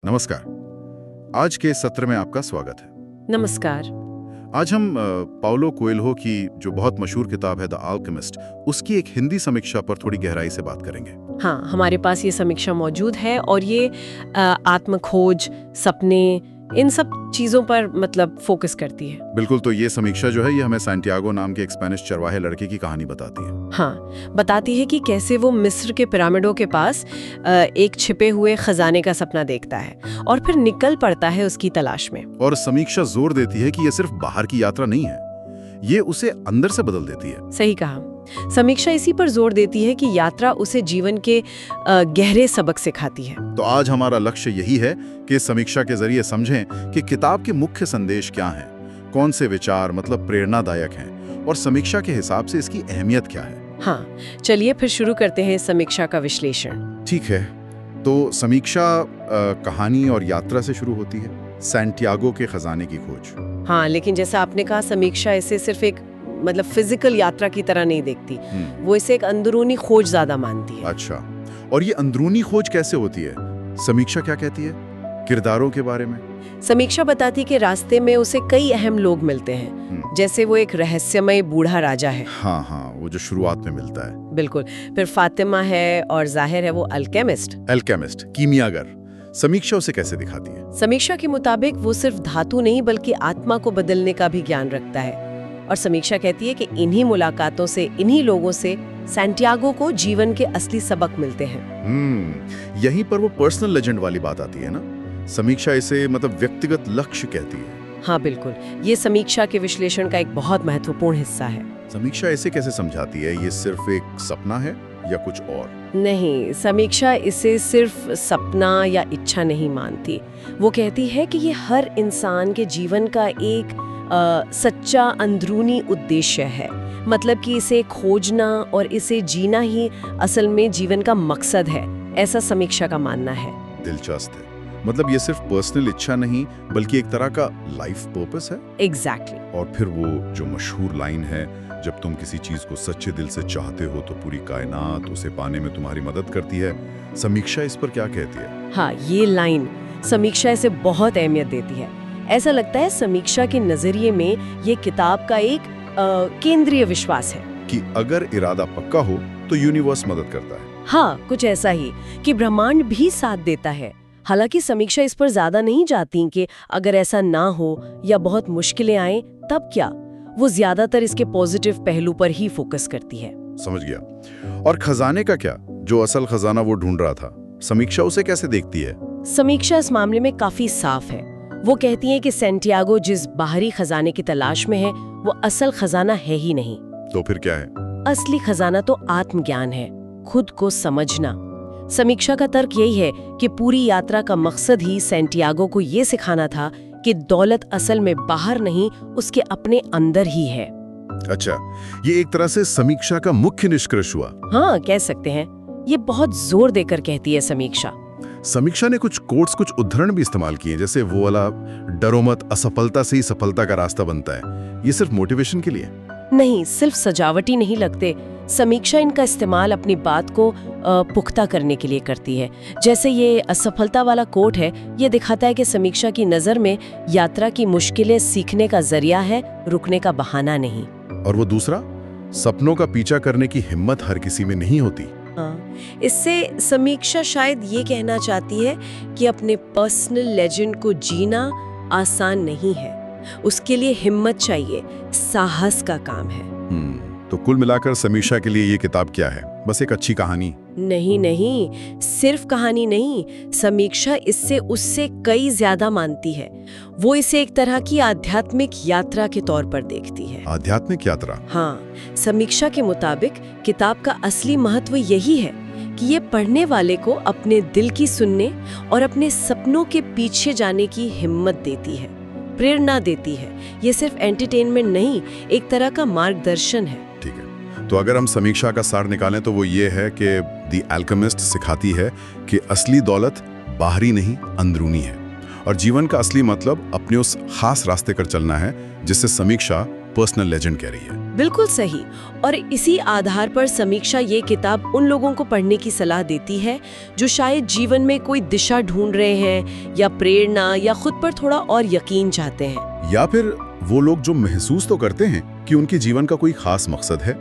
नमस्कार। आज के सत्र में आपका स्वागत है। नमस्कार। आज हम पाउलो कोएल्हो की जो बहुत मशहूर किताब है द अल्केमिस्ट, उसकी एक हिंदी समीक्षा पर थोड़ी गहराई से बात करेंगे। हाँ, हमारे पास ये समीक्षा मौजूद है और ये आत्मखोज, सपने, इन सब चीज़ों पर मतलब फोकस करती है। बिल्कुल, तो ये समीक्षा जो है ये हमें सैंटियागो नाम के एक स्पेनिश चरवाहे लड़के की कहानी बताती है। हाँ, बताती है कि कैसे वो मिस्र के पिरामिडों के पास एक छिपे हुए खजाने का सपना देखता है और फिर निकल पड़ता है उसकी तलाश में। और समीक्षा जोर देती है कि ये सिर्फ बाहर की यात्रा नहीं है, ये उसे अंदर से बदल देती है। सही कहा। समीक्षा इसी पर जोर देती है कि यात्रा उसे जीवन के गहरे सबक सिखाती है। तो आज हमारा लक्ष्य यही है कि इस समीक्षा के जरिए समझें कि किताब के मुख्य संदेश क्या हैं, कौन से विचार मतलब प्रेरणादायक हैं और समीक्षा के हिसाब से इसकी अहमियत क्या है। हाँ, चलिए फिर शुरू करते हैं समीक्षा का विश्लेषण। ठीक है, तो समीक्षा कहानी और यात्रा से शुरू होती है, सैंटियागो के खजाने की खोज। हाँ, लेकिन जैसा आपने कहा, समीक्षा इसे सिर्फ एक मतलब फिजिकल यात्रा की तरह नहीं देखती। वो इसे एक अंदरूनी खोज ज्यादा मानती है। अच्छा, और ये अंदरूनी खोज कैसे होती है? समीक्षा क्या कहती है किरदारों के बारे में? समीक्षा बताती कि रास्ते में उसे कई अहम लोग मिलते हैं, जैसे वो एक रहस्यमय बूढ़ा राजा है। हाँ हाँ, वो जो शुरुआत में मिलता है। बिल्कुल। फिर फातिमा है और जाहिर है वो अल्केमिस्ट, कीमियागर। समीक्षा उसे कैसे दिखाती है? समीक्षा के मुताबिक वो सिर्फ धातु नहीं बल्कि आत्मा को बदलने का भी ज्ञान रखता है। और समीक्षा कहती है कि इन्हीं मुलाकातों से, इन्हीं लोगों से सैंटियागो को जीवन के असली सबक मिलते हैं। यहीं पर वो पर्सनल लेजेंड वाली बात आती है ना। समीक्षा इसे मतलब व्यक्तिगत लक्ष्य कहती है। हाँ बिल्कुल, ये समीक्षा के विश्लेषण का एक बहुत महत्वपूर्ण हिस्सा है। समीक्षा इसे कैसे समझाती है? ये सिर्फ एक सपना है या कुछ और? नहीं, समीक्षा इसे सिर्फ सपना या इच्छा नहीं मानती। वो कहती है कि ये हर इंसान के जीवन का एक सच्चा अंदरूनी उद्देश्य है। मतलब कि इसे खोजना और इसे जीना ही असल में जीवन का मकसद है, ऐसा समीक्षा का मानना है। दिलचस्प है। मतलब ये सिर्फ पर्सनल इच्छा नहीं बल्कि एक तरह का लाइफ पर्पस है। एग्जैक्टली। और फिर वो जो मशहूर लाइन है, जब तुम किसी चीज को सच्चे दिल से चाहते हो तो पूरी कायनात उसे पाने में तुम्हारी मदद करती है। समीक्षा इस पर क्या कहती है? हाँ, ये लाइन समीक्षा इसे बहुत अहमियत देती है। ऐसा लगता है समीक्षा के नजरिए में ये किताब का एक केंद्रीय विश्वास है कि अगर इरादा पक्का हो तो यूनिवर्स मदद करता है। हाँ, कुछ ऐसा ही कि ब्रह्मांड भी साथ देता है। हालांकि समीक्षा इस पर ज्यादा नहीं जाती कि अगर ऐसा ना हो या बहुत मुश्किलें आए तब क्या। वो ज्यादातर इसके पॉजिटिव पहलू पर ही फोकस करती है। समझ गया। और खजाने का क्या? जो असल खजाना वो ढूंढ रहा था, समीक्षा उसे कैसे देखती है? समीक्षा इस मामले में काफी साफ है। वो कहती है कि सैंटियागो जिस बाहरी खजाने की तलाश में है वो असल खजाना है ही नहीं। तो फिर क्या है? असली खजाना तो आत्मज्ञान है, खुद को समझना। समीक्षा का तर्क यही है कि पूरी यात्रा का मकसद ही सैंटियागो को ये सिखाना था कि दौलत असल में बाहर नहीं, उसके अपने अंदर ही है। अच्छा, ये एक तरह से समीक्षा का मुख्य निष्कर्ष हुआ। हाँ, कह सकते हैं। ये बहुत जोर देकर कहती है समीक्षा। समीक्षा ने कुछ कोट्स, कुछ उद्धरण भी इस्तेमाल किए, जैसे वो वाला डरो मत, असफलता से ही सफलता का रास्ता बनता है। ये सिर्फ मोटिवेशन के लिए नहीं, सिर्फ सजावटी नहीं लगते। समीक्षा इनका इस्तेमाल अपनी बात को पुख्ता करने के लिए करती है। जैसे ये असफलता वाला कोट है, ये दिखाता है कि समीक्षा की नज़र में यात्रा की मुश्किलें सीखने का जरिया है, रुकने का बहाना नहीं। और वो दूसरा, सपनों का पीछा करने की हिम्मत हर किसी में नहीं होती। हाँ, इससे समीक्षा शायद ये कहना चाहती है कि अपने पर्सनल लेजेंड को जीना आसान नहीं है, उसके लिए हिम्मत चाहिए, साहस का काम है। तो कुल मिलाकर समीक्षा के लिए ये किताब क्या है? बस एक अच्छी कहानी? नहीं, सिर्फ कहानी नहीं। समीक्षा इससे उससे कई ज्यादा मानती है। वो इसे एक तरह की आध्यात्मिक यात्रा के तौर पर देखती है। आध्यात्मिक यात्रा? हाँ, समीक्षा के मुताबिक किताब का असली महत्व यही है कि ये पढ़ने वाले को अपने दिल की सुनने और अपने सपनों के पीछे जाने की हिम्मत देती है, प्रेरणा देती है। ये सिर्फ एंटरटेनमेंट नहीं, एक तरह का मार्गदर्शन है। ठीक है, तो अगर हम समीक्षा का सार निकालें तो वो ये है कि द अल्केमिस्ट सिखाती है कि असली दौलत बाहरी नहीं, अंदरूनी है। और जीवन का असली मतलब अपने उस खास रास्ते पर चलना है जिससे समीक्षा पर्सनल लेजेंड कह रही है। बिल्कुल सही। और इसी आधार पर समीक्षा ये किताब उन लोगों को पढ़ने की सलाह देती है जो शायद जीवन में कोई दिशा ढूंढ रहे हैं, या प्रेरणा, या खुद पर थोड़ा और यकीन चाहते हैं। या फिर वो लोग जो महसूस तो करते हैं कि उनके जीवन का कोई खास मकसद है,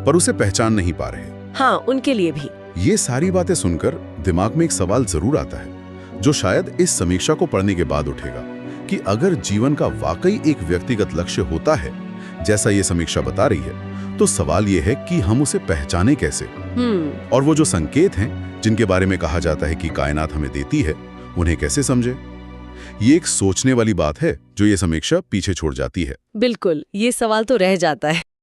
पर उसे पहचान नहीं पा रहे। हाँ, उनके लिए भी। ये सारी बातें सुनकर दिमाग में एक सवाल जरूर आता है, जो शायद इस समीक्षा को पढ़ने के बाद उठेगा, कि अगर जीवन का वाकई एक व्यक्तिगत लक्ष्य होता है, जैसा ये समीक्षा बता रही है, तो सवाल ये है कि हम उसे पहचाने कैसे। और वो जो संकेत हैं जिनके बारे में कहा जाता है कि कायनात हमें देती है, उन्हें कैसे समझे। ये एक सोचने वाली बात है जो ये समीक्षा पीछे छोड़ जाती है। बिल्कुल, ये सवाल तो रह जाता है।